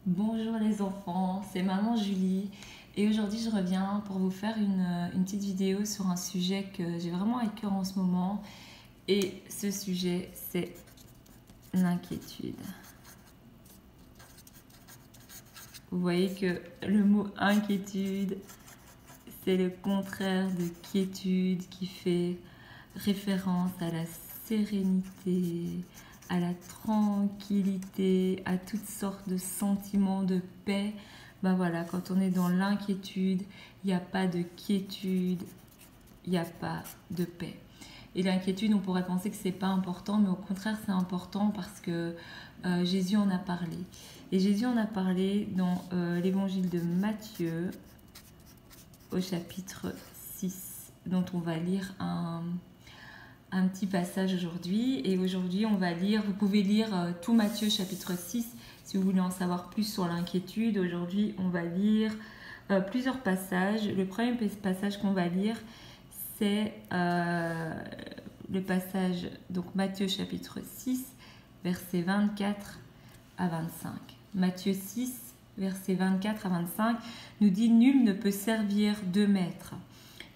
Bonjour les enfants, c'est maman Julie et aujourd'hui je reviens pour vous faire une petite vidéo sur un sujet que j'ai vraiment à cœur en ce moment et ce sujet c'est l'inquiétude. Vous voyez que le mot inquiétude c'est le contraire de quiétude qui fait référence à la sérénité, à la tranquillité, à toutes sortes de sentiments de paix. Ben voilà, quand on est dans l'inquiétude, il n'y a pas de quiétude, il n'y a pas de paix. Et l'inquiétude, on pourrait penser que c'est pas important, mais au contraire, c'est important parce que Jésus en a parlé. Et Jésus en a parlé dans l'évangile de Matthieu, au chapitre 6, dont on va lire un petit passage aujourd'hui. Et aujourd'hui, on va lire, vous pouvez lire tout Matthieu chapitre 6 si vous voulez en savoir plus sur l'inquiétude. Aujourd'hui, on va lire plusieurs passages. Le premier passage qu'on va lire, c'est le passage, donc Matthieu chapitre 6, versets 24 à 25. Matthieu 6, versets 24 à 25, nous dit « Nul ne peut servir deux maîtres,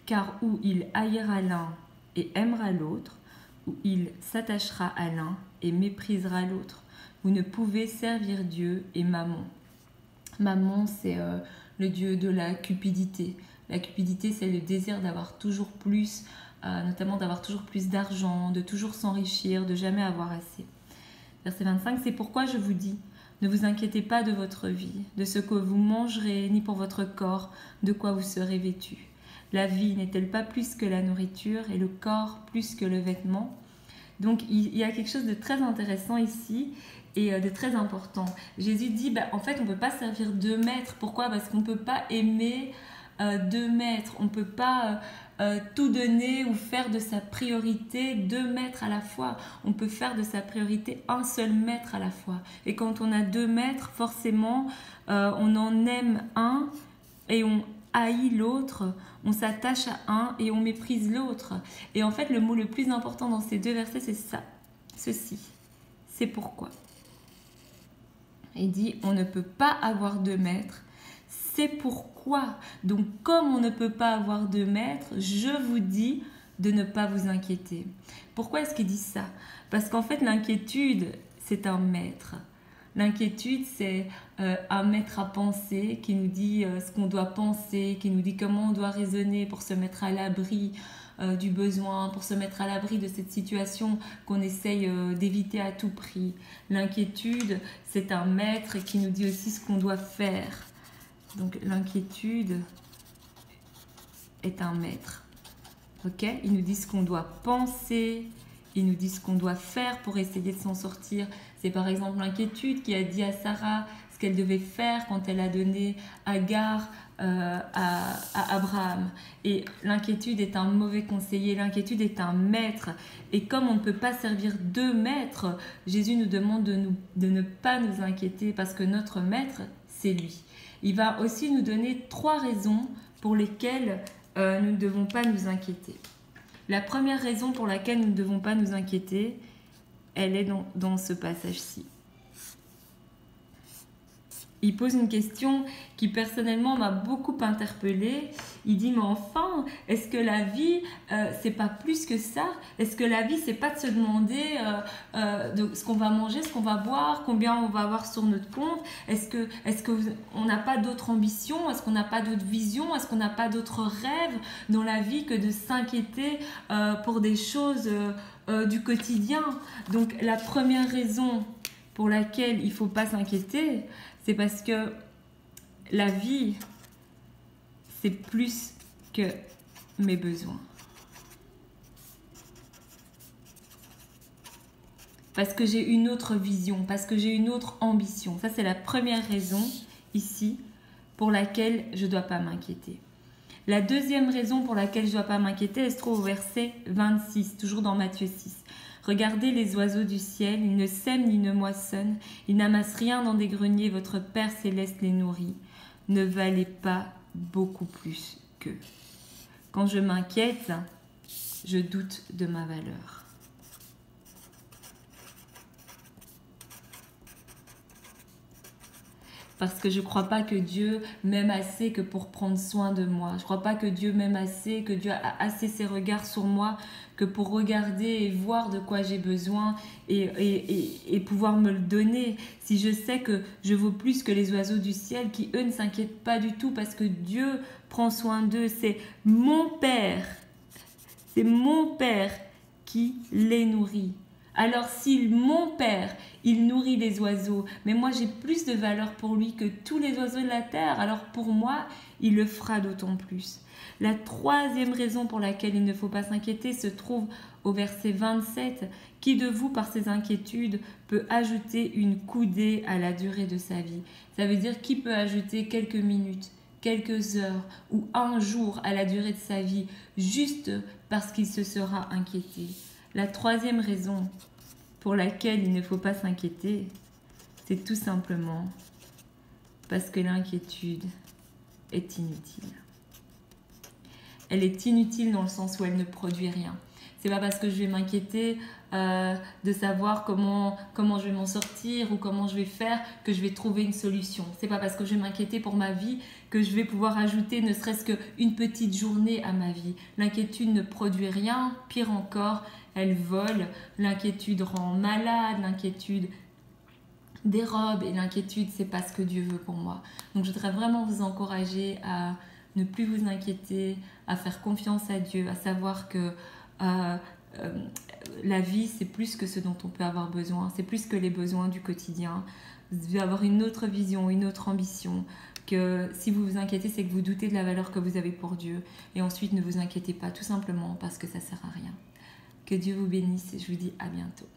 car ou il haïra l'un et aimera l'autre, ou il s'attachera à l'un et méprisera l'autre. Vous ne pouvez servir Dieu et Mammon. » Mammon, c'est le dieu de la cupidité. La cupidité, c'est le désir d'avoir toujours plus, notamment d'avoir toujours plus d'argent, de toujours s'enrichir, de jamais avoir assez. Verset 25, c'est pourquoi je vous dis, ne vous inquiétez pas de votre vie, de ce que vous mangerez, ni pour votre corps, de quoi vous serez vêtu. La vie n'est-elle pas plus que la nourriture et le corps plus que le vêtement? Donc il y a quelque chose de très intéressant ici et de très important. Jésus dit, en fait, on ne peut pas servir deux maîtres. Pourquoi? Parce qu'on ne peut pas aimer deux maîtres. On ne peut pas tout donner ou faire de sa priorité deux maîtres à la fois. On peut faire de sa priorité un seul maître à la fois. Et quand on a deux maîtres, forcément, on en aime un et on haït l'autre, on s'attache à un et on méprise l'autre. Et en fait, le mot le plus important dans ces deux versets, c'est ça, ceci. C'est pourquoi. Il dit, on ne peut pas avoir deux maîtres, c'est pourquoi. Donc, comme on ne peut pas avoir deux maîtres, je vous dis de ne pas vous inquiéter. Pourquoi est-ce qu'il dit ça? Parce qu'en fait, l'inquiétude, c'est un maître. L'inquiétude, c'est un maître à penser qui nous dit ce qu'on doit penser, qui nous dit comment on doit raisonner pour se mettre à l'abri du besoin, pour se mettre à l'abri de cette situation qu'on essaye d'éviter à tout prix. L'inquiétude, c'est un maître qui nous dit aussi ce qu'on doit faire. Donc l'inquiétude est un maître. Ok? Il nous dit ce qu'on doit penser, il nous dit ce qu'on doit faire pour essayer de s'en sortir. C'est par exemple l'inquiétude qui a dit à Sarah ce qu'elle devait faire quand elle a donné Agar à Abraham. Et l'inquiétude est un mauvais conseiller, l'inquiétude est un maître. Et comme on ne peut pas servir deux maîtres, Jésus nous demande de ne pas nous inquiéter parce que notre maître, c'est lui. Il va aussi nous donner 3 raisons pour lesquelles nous ne devons pas nous inquiéter. La première raison pour laquelle nous ne devons pas nous inquiéter, elle est dans ce passage-ci. Il pose une question qui personnellement m'a beaucoup interpellée. Il dit, mais enfin, est-ce que la vie, c'est pas plus que ça? Est-ce que la vie, c'est pas de se demander de ce qu'on va manger, ce qu'on va boire, combien on va avoir sur notre compte? Est-ce qu'on n'a pas d'autres ambitions? Est-ce qu'on n'a pas d'autres visions? Est-ce qu'on n'a pas d'autres rêves dans la vie que de s'inquiéter pour des choses du quotidien? Donc la première raison pour laquelle il ne faut pas s'inquiéter, c'est parce que la vie, c'est plus que mes besoins. Parce que j'ai une autre vision, parce que j'ai une autre ambition. Ça, c'est la première raison ici pour laquelle je ne dois pas m'inquiéter. La deuxième raison pour laquelle je ne dois pas m'inquiéter, elle se trouve au verset 26, toujours dans Matthieu 6. Regardez les oiseaux du ciel, ils ne sèment ni ne moissonnent, ils n'amassent rien dans des greniers, votre Père céleste les nourrit. Ne valez pas beaucoup plus qu'eux. Quand je m'inquiète, je doute de ma valeur. parce que je ne crois pas que Dieu m'aime assez que pour prendre soin de moi. Je ne crois pas que Dieu m'aime assez, que Dieu a assez ses regards sur moi que pour regarder et voir de quoi j'ai besoin et pouvoir me le donner. Si je sais que je vaux plus que les oiseaux du ciel qui, eux, ne s'inquiètent pas du tout parce que Dieu prend soin d'eux. C'est mon Père. C'est mon Père qui les nourrit. Alors si mon Père, il nourrit les oiseaux, mais moi j'ai plus de valeur pour lui que tous les oiseaux de la terre, alors pour moi, il le fera d'autant plus. La troisième raison pour laquelle il ne faut pas s'inquiéter se trouve au verset 27. Qui de vous, par ses inquiétudes, peut ajouter une coudée à la durée de sa vie? Ça veut dire qui peut ajouter quelques minutes, quelques heures ou un jour à la durée de sa vie, juste parce qu'il se sera inquiété. La troisième raison pour laquelle il ne faut pas s'inquiéter, c'est tout simplement parce que l'inquiétude est inutile. Elle est inutile dans le sens où elle ne produit rien. C'est pas parce que je vais m'inquiéter de savoir comment je vais m'en sortir ou comment je vais faire que je vais trouver une solution. C'est pas parce que je vais m'inquiéter pour ma vie que je vais pouvoir ajouter ne serait-ce qu'une petite journée à ma vie. L'inquiétude ne produit rien, pire encore, elle vole. L'inquiétude rend malade, l'inquiétude dérobe et l'inquiétude, c'est pas ce que Dieu veut pour moi. Donc je voudrais vraiment vous encourager à ne plus vous inquiéter, à faire confiance à Dieu, à savoir que la vie, c'est plus que ce dont on peut avoir besoin, c'est plus que les besoins du quotidien. Vous devez avoir une autre vision, une autre ambition, que si vous vous inquiétez, c'est que vous doutez de la valeur que vous avez pour Dieu. Et ensuite, ne vous inquiétez pas, tout simplement parce que ça ne sert à rien. Que Dieu vous bénisse et je vous dis à bientôt.